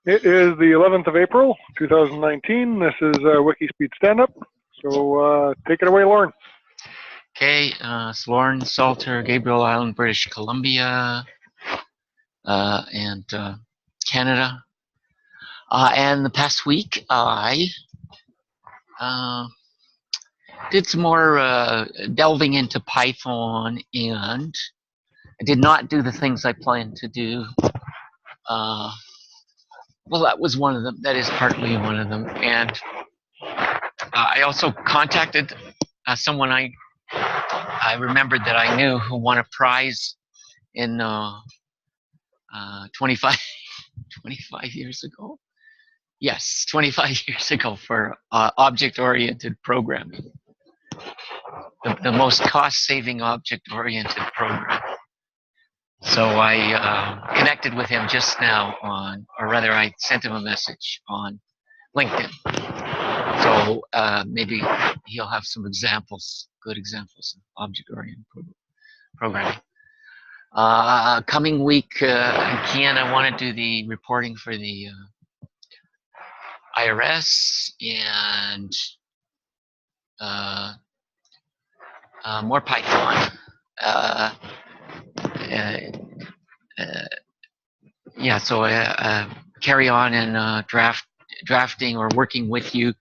It is the 11th of April, 2019. This is WIKISPEED Standup. So take it away, Lauren. Okay, it's Lauren Salter, Gabriel Island, British Columbia, and Canada. And the past week, I did some more delving into Python, and I did not do the things I planned to do. Well, that was one of them. That is partly one of them. And I also contacted someone I remembered that I knew who won a prize in 25 years ago. Yes, 25 years ago for object-oriented programming. The most cost-saving object-oriented program. So I connected with him just now or rather I sent him a message on LinkedIn. So maybe he'll have some examples, good examples of object-oriented programming. Coming week, again, I want to do the reporting for the IRS and more Python. Yeah, so carry on and drafting or working with you,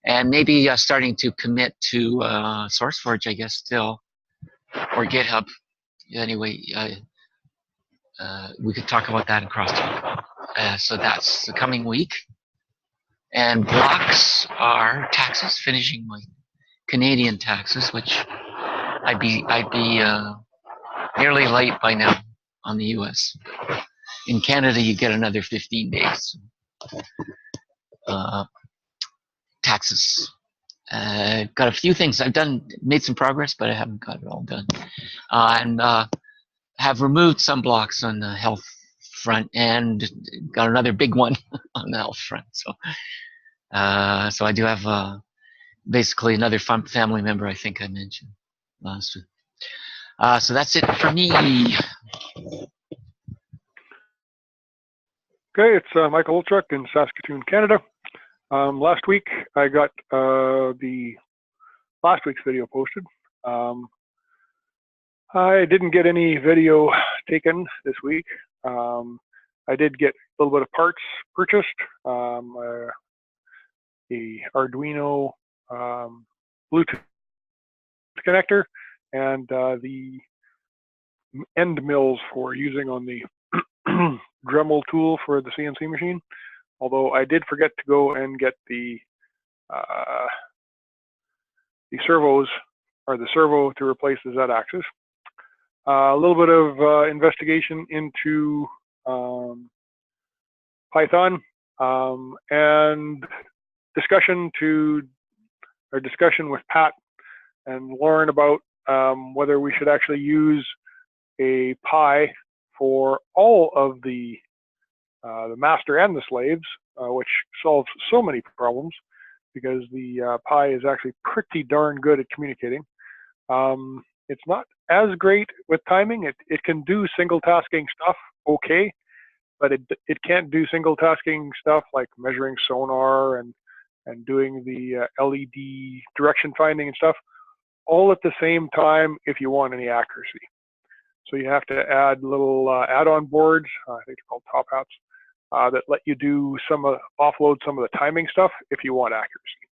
and maybe starting to commit to SourceForge, I guess, still, or GitHub. Anyway, we could talk about that in crosstalk. So that's the coming week. And blocks are taxes, finishing my Canadian taxes, which I'd be nearly late by now on the US. In Canada, you get another 15 days. Taxes. Got a few things. I've made some progress, but I haven't got it all done. And have removed some blocks on the health front and got another big one on the health front. So I do have basically another family member I think I mentioned last week. So that's it for me. Okay, it's Michael Olchuk in Saskatoon, Canada. Last week I got the last week's video posted. I didn't get any video taken this week. I did get a little bit of parts purchased. The Arduino Bluetooth connector and the end mills for using on the Dremel tool for the CNC machine. Although I did forget to go and get the servos, or the servo to replace the Z-axis. A little bit of investigation into Python and discussion with Pat and Lauren about whether we should actually use a Pi for all of the master and the slaves, which solves so many problems because the Pi is actually pretty darn good at communicating. It's not as great with timing. It can do single tasking stuff okay, but it can't do single tasking stuff like measuring sonar and doing the LED direction finding and stuff all at the same time if you want any accuracy. So you have to add little add-on boards, I think they're called top hats, that let you do offload some of the timing stuff if you want accuracy.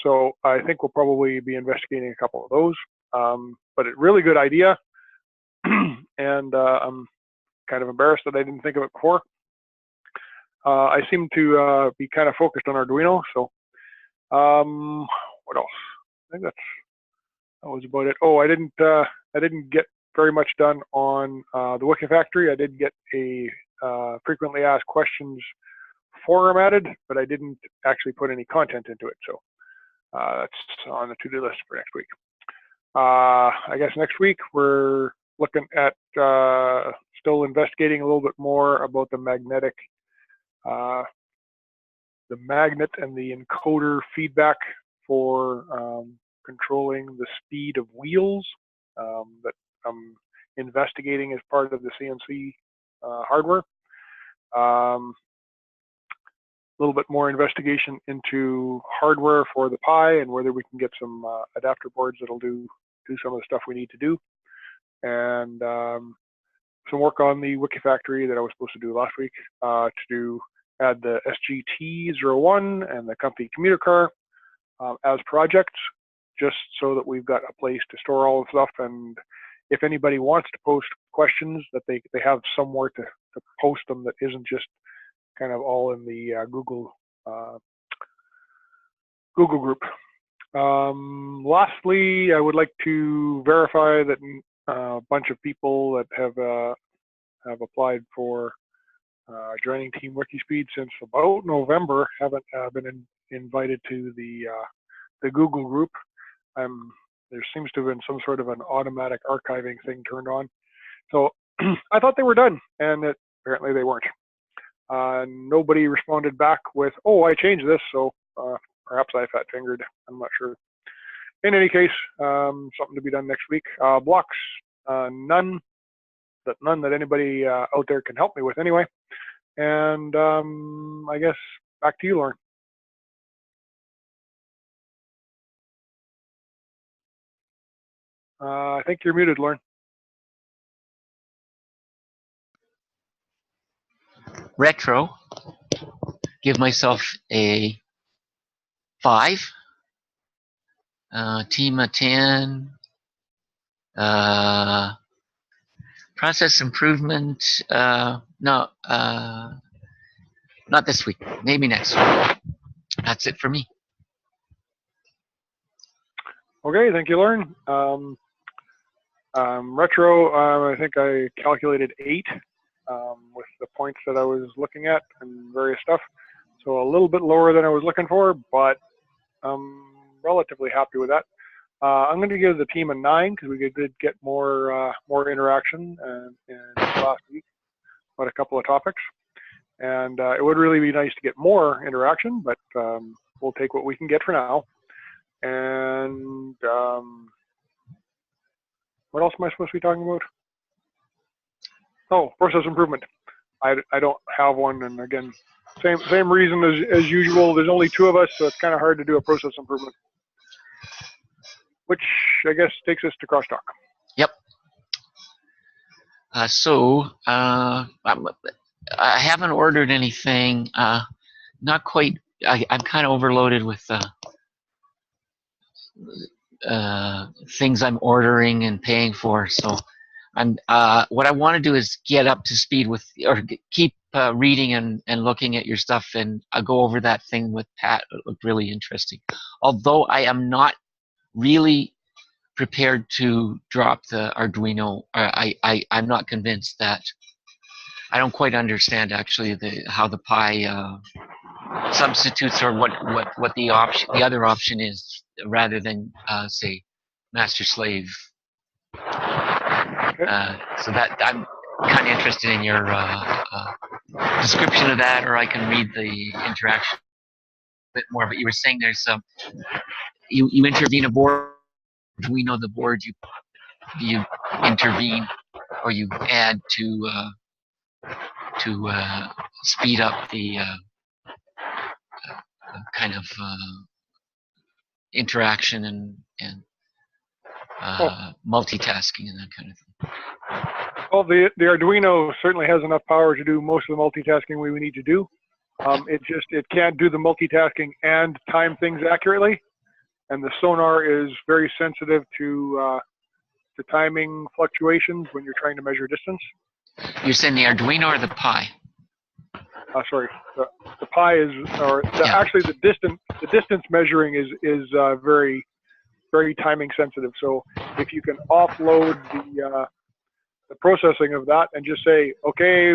So I think we'll probably be investigating a couple of those. But a really good idea, and I'm kind of embarrassed that I didn't think of it before. I seem to be kind of focused on Arduino, so what else? I think that was about it. Oh, I didn't get very much done on the Wikifactory. I did get a frequently asked questions forum added, but I didn't actually put any content into it. So that's on the to-do list for next week. I guess next week we're looking at still investigating a little bit more about the magnet and the encoder feedback for controlling the speed of wheels that I'm investigating as part of the CNC hardware. A little bit more investigation into hardware for the Pi and whether we can get some adapter boards that'll do some of the stuff we need to do, and some work on the Wikifactory that I was supposed to do last week to add the SGT01 and the Comfy commuter car as projects, just so that we've got a place to store all the stuff, and if anybody wants to post questions, that they have somewhere to post them that isn't just kind of all in the Google group. Lastly, I would like to verify that a bunch of people that have applied for joining Team WIKISPEED since about November haven't been invited to the Google group. There seems to have been some sort of an automatic archiving thing turned on. So I thought they were done, and apparently they weren't. Nobody responded back with, "Oh, I changed this," so perhaps I fat-fingered. I'm not sure. In any case, something to be done next week. Blocks, none that anybody out there can help me with anyway. And I guess back to you, Lauren. I think you're muted, Lauren. Retro, give myself a 5. Team a 10. Process improvement, no, not this week, maybe next week. That's it for me. Okay, thank you, Lauren. Retro, I think I calculated 8 with the points that I was looking at and various stuff. So a little bit lower than I was looking for, but I'm relatively happy with that. I'm going to give the team a 9 because we did get more interaction in last week about a couple of topics. And it would really be nice to get more interaction, but we'll take what we can get for now. And what else am I supposed to be talking about? Oh, process improvement. I don't have one, and again, same reason as usual. There's only 2 of us, so it's kind of hard to do a process improvement. Which I guess takes us to crosstalk. Yep. I haven't ordered anything. Not quite. I'm kind of overloaded with things I'm ordering and paying for. So I'm. What I want to do is get up to speed with, or keep reading and looking at your stuff, and I'll go over that thing with Pat. It looked really interesting. Although I am not really prepared to drop the Arduino. I'm not convinced that. I don't quite understand actually how the Pi substitutes, or what the other option is, rather than say master slave. So that I'm kind of interested in your description of that, or I can read the interaction a bit more. But you were saying there's you intervene a board. We know the board you intervene or you add to speed up the kind of interaction and multitasking and that kind of thing. Well, the Arduino certainly has enough power to do most of the multitasking we need to do. It can't do the multitasking and time things accurately. And the sonar is very sensitive to timing fluctuations when you're trying to measure distance. You're saying the Arduino or the Pi? Sorry, the Pi is, actually the distance measuring is very, very timing sensitive. So if you can offload the processing of that and just say, okay,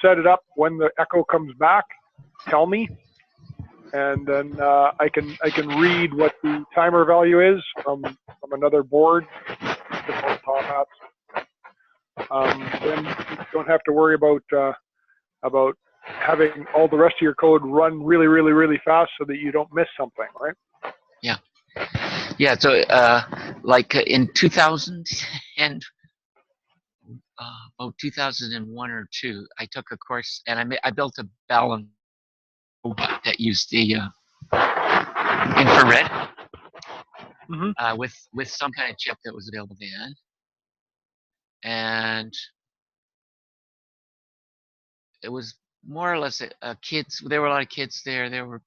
set it up when the echo comes back, tell me. And then I can read what the timer value is from another board. Then you don't have to worry about having all the rest of your code run really, really, really fast so that you don't miss something, right? Yeah. Yeah. So like in 2000 and about 2001 or two. I took a course and I built a balance robot that used the infrared with some kind of chip that was available then. And it was more or less kids. There were a lot of kids there. There were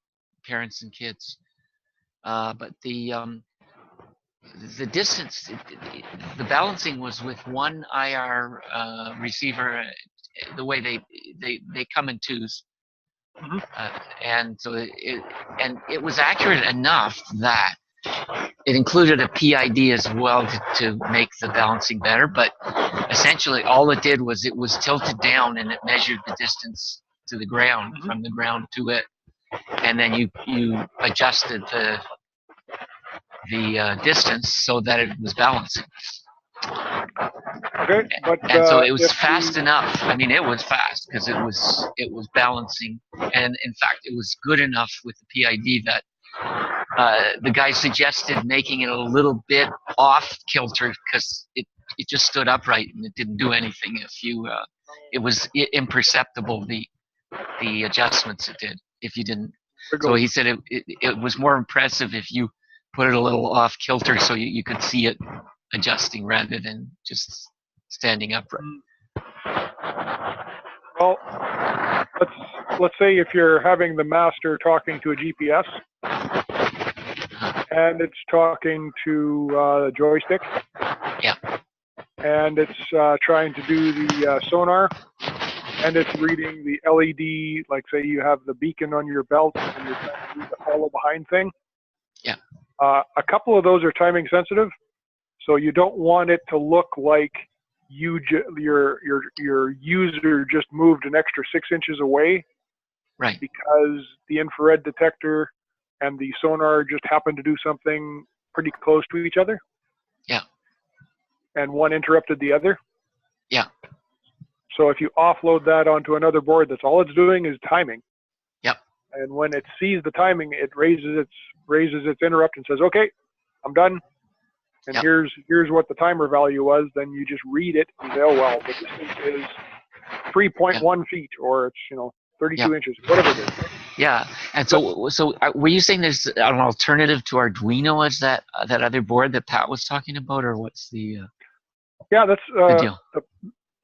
parents and kids. But the distance, the balancing was with one IR receiver. The way they come in twos, and so it was accurate enough that it included a PID as well to make the balancing better. But essentially, all it did was it was tilted down and it measured the distance to the ground from the ground to it, and then you adjusted the distance so that it was balancing. Okay, but and so it was fast enough. I mean, it was fast because it was balancing, and in fact, it was good enough with the PID that the guy suggested making it a little bit off kilter because it just stood upright and it didn't do anything. If you, it was imperceptible the adjustments it did if you didn't. So he said it was more impressive if you put it a little off kilter so you could see it adjusting rather than just standing upright. Well, let's say if you're having the master talking to a GPS and it's talking to the joystick. Yeah. And it's trying to do the sonar, and it's reading the LED, like say you have the beacon on your belt and you're trying to do the follow behind thing. Yeah. A couple of those are timing sensitive, so you don't want it to look like your user just moved an extra 6 inches away. Right. Because the infrared detector and the sonar just happen to do something pretty close to each other. Yeah. And one interrupted the other. Yeah. So if you offload that onto another board, that's all it's doing is timing. Yep. And when it sees the timing, it raises its interrupt and says, "Okay, I'm done." And here's what the timer value was. Then you just read it and say, "Oh well, the distance is 3.1 feet, or it's 32 inches, whatever it is." Yeah. And so were you saying there's an alternative to Arduino as that other board that Pat was talking about, or what's the? Yeah, that's the deal.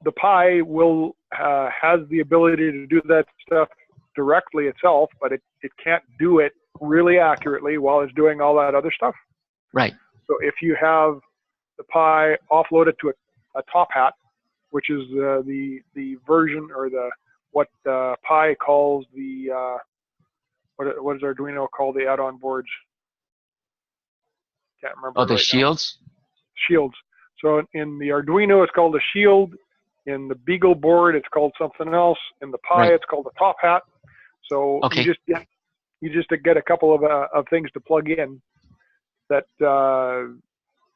The Pi will has the ability to do that stuff directly itself, but it can't do it really accurately while it's doing all that other stuff. Right. So if you have the Pi offloaded to a top hat, which is the version or what Pi calls the what does Arduino call the add-on boards? Can't remember. Oh, the shields. Shields. So in the Arduino, it's called a shield. In the Beagle board, it's called something else. In the Pi, it's called a top hat. So you just get a couple of things to plug in that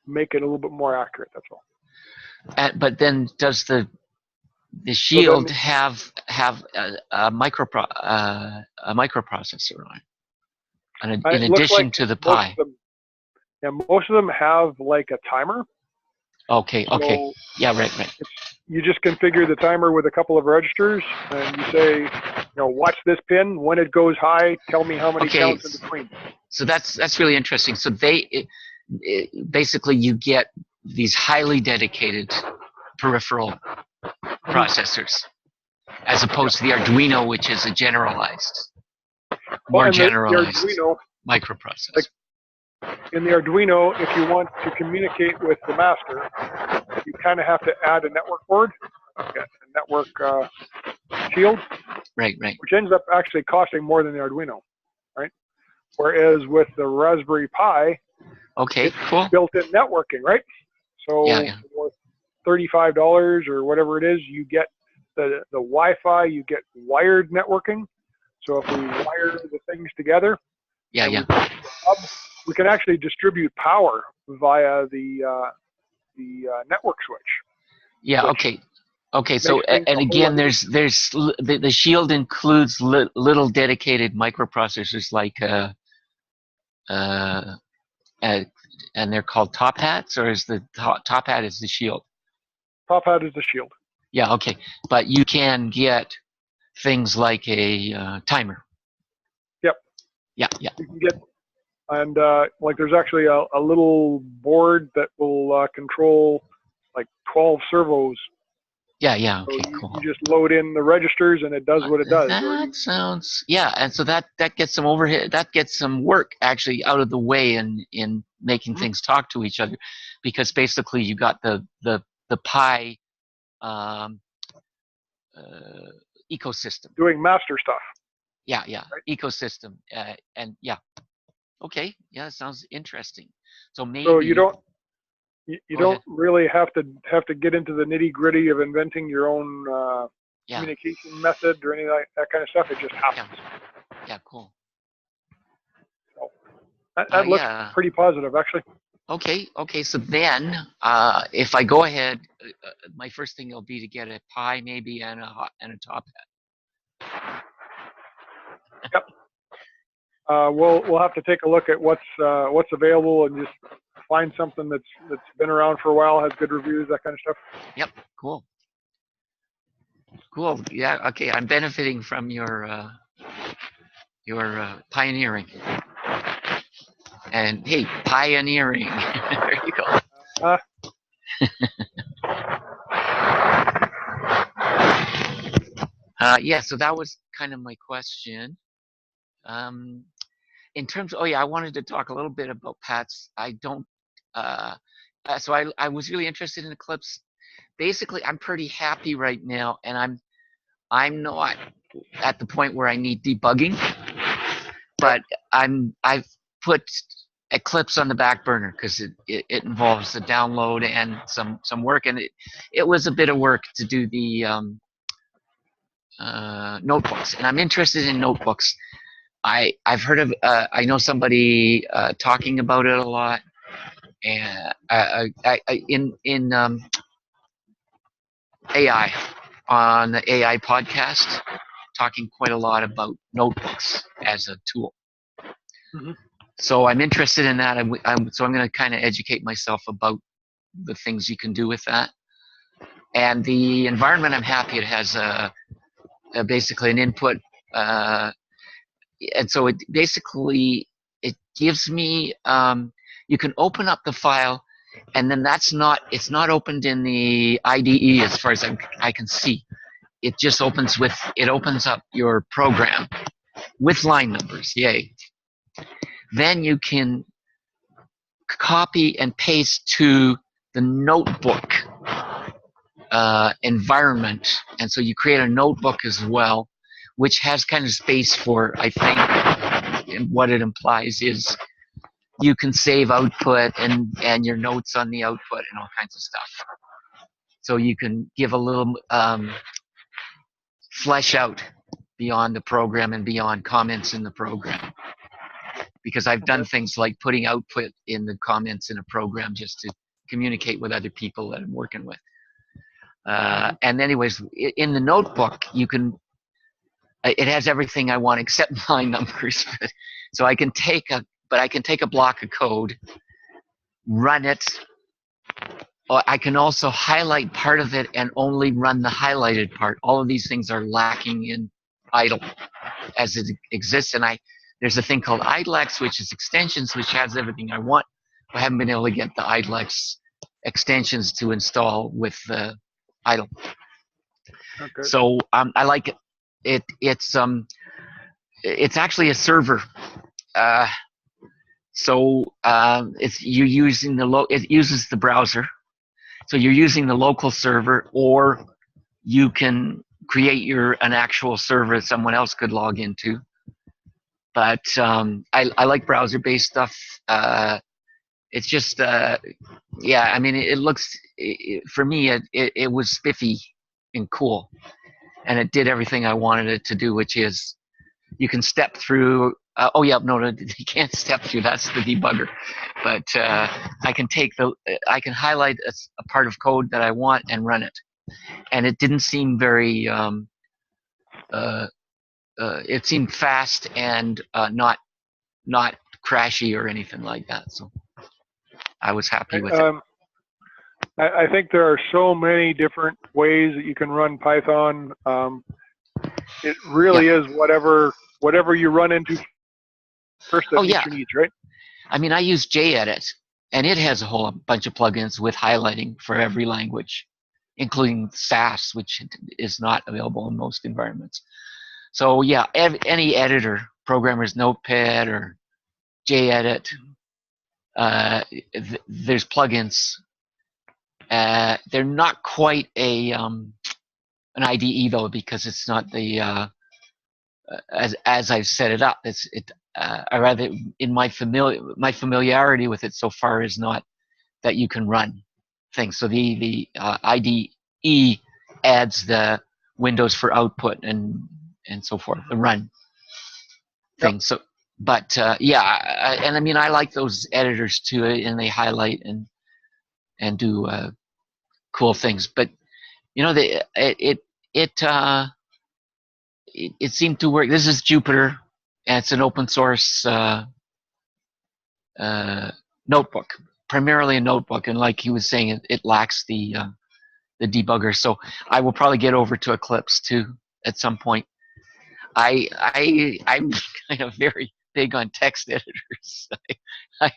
make it a little bit more accurate. That's all. But then, does the shield have a microprocessor on it, in addition to the Pi? Most of them have like a timer. Okay. So yeah, right. You just configure the timer with a couple of registers, and you say, watch this pin. When it goes high, tell me how many counts in between. So that's really interesting. So basically you get these highly dedicated peripheral processors, as opposed to the Arduino, which is a generalized, more generalized Arduino, microprocessor. In the Arduino, if you want to communicate with the master, you kind of have to add a network board, a network shield, right, which ends up actually costing more than the Arduino, right? Whereas with the Raspberry Pi, it's built-in networking, right? So for $35 or whatever it is, you get the Wi-Fi, you get wired networking. So if we wire the things together, we can actually distribute power via the network switch. Yeah. Okay. So and again, there's the shield includes little dedicated microprocessors like and they're called top hats, or is the top hat is the shield? Top hat is the shield. Yeah, okay. But you can get things like a timer. Yep. Yeah, yeah. You can get, and like there's actually a little board that will control like 12 servos. Yeah, yeah, So okay, cool. you just load in the registers and it does what it does. That sounds, yeah, and so that gets some overhead, that gets some work actually out of the way in making things talk to each other, because basically you got the Pi um, ecosystem. Doing master stuff. Yeah, yeah, Right? ecosystem, and yeah, okay, yeah, that sounds interesting. So So you maybe, don't you go ahead. don't really have to get into the nitty gritty of inventing your own Yeah, communication method or any like that kind of stuff. It just yeah, happens. yeah, cool. So that looks Yeah. pretty positive, actually. Okay, okay. So then, if I go ahead, my first thing will be to get a pie, maybe, and a top hat. Yep. We'll have to take a look at what's available and just find something that's been around for a while, has good reviews, that kind of stuff. Yep. Cool. Cool. Yeah. Okay. I'm benefiting from your pioneering. And hey, pioneering. There you go. Uh, Yeah. So that was kind of my question. Um, in terms, oh yeah, I wanted to talk a little bit about Pat's. I don't. Uh, so I was really interested in Eclipse. Basically, I'm pretty happy right now, and I'm not at the point where I need debugging, but I've put Eclipse on the back burner because it involves the download and some work, and it was a bit of work to do the notebooks, and I'm interested in notebooks. I've heard of I know somebody talking about it a lot, and in AI on the AI podcast, talking quite a lot about notebooks as a tool. mhm. So I'm interested in that. So I'm going to kind of educate myself about the things you can do with that. And the environment, I'm happy it has basically an input. And so it basically, it gives me, you can open up the file, and then it's not opened in the IDE as far as I can see. It just it opens up your program with line numbers, yay. Then you can copy and paste to the notebook environment. And so you create a notebook as well, which has kind of space for, I think, and what it implies is you can save output and your notes on the output and all kinds of stuff. So you can give a little flesh out beyond the program and beyond comments in the program. Because I've done things like putting output in the comments in a program just to communicate with other people that I'm working with. And anyways, in the notebook, you can, it has everything I want except line numbers. So I can take a block of code, run it, or I can also highlight part of it and only run the highlighted part. All of these things are lacking in idle as it exists. And there's a thing called idlex, which is extensions, which has everything I want. I haven't been able to get the idlex extensions to install with idle. Okay. So I like it. It's actually a server. So it's you're using it uses the browser. So you're using the local server, or you can create an actual server that someone else could log into. But I like browser-based stuff. It's just yeah. I mean, it looks for me it was spiffy and cool, and it did everything I wanted it to do, which is you can step through. Oh yeah, no, you can't step through. That's the debugger. But I can highlight a part of code that I want and run it, and it didn't seem very. It seemed fast and not crashy or anything like that. So I was happy with it. I think there are so many different ways that you can run Python. It Yeah. really is whatever you run into first that Oh meets yeah. your needs, right? I mean, I use JEdit, and it has a whole bunch of plugins with highlighting for every language, including SAS, which is not available in most environments. So yeah, any editor, Programmer's Notepad or JEdit, there's plugins. They're not quite an IDE though, because it's not the as I've set it up. I rather in my familiarity with it so far is not that you can run things. So the IDE adds the windows for output and so forth, the run Yep. thing. So, but yeah, and I mean I like those editors too, and they highlight and do cool things. But you know, it seemed to work. This is Jupyter, and it's an open source notebook, primarily a notebook. And like he was saying, it lacks the debugger. So I will probably get over to Eclipse too at some point. I'm kind of very big on text editors. I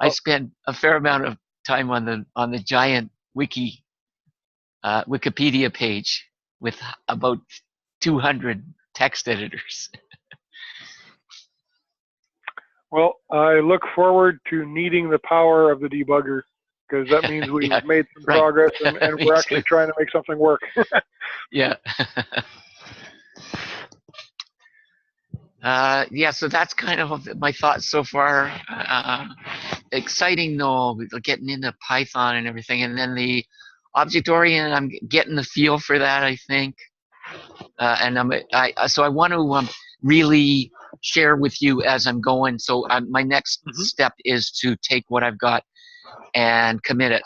Oh, spend a fair amount of time on the giant Wikipedia page with about 200 text editors. well, I look forward to needing the power of the debugger because that means we've Yeah, made some right. progress and Me we're too. actually trying to make something work. Yeah. Yeah, so that's kind of my thoughts so far. Exciting though, getting into Python and everything, and then the object-oriented, I'm getting the feel for that, I think. And so I want to really share with you as I'm going. So my next step is to take what I've got and commit it.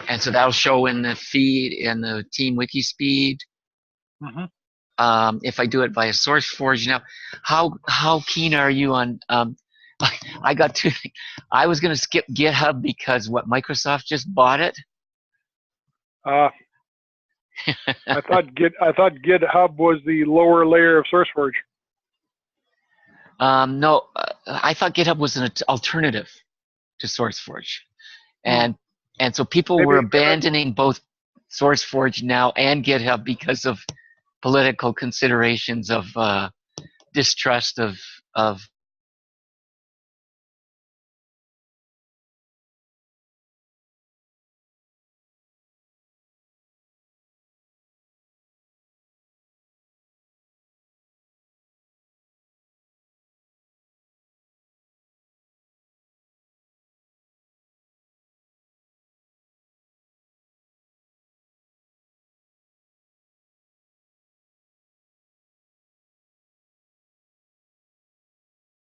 And so that'll show in the feed in the team WIKISPEED. If I do it via SourceForge. Now, how keen are you on? I got to. I was going to skip GitHub because what Microsoft just bought it. I thought GitHub was the lower layer of SourceForge. No, I thought GitHub was an alternative to SourceForge, and so people were abandoning both SourceForge now and GitHub because of political considerations of distrust of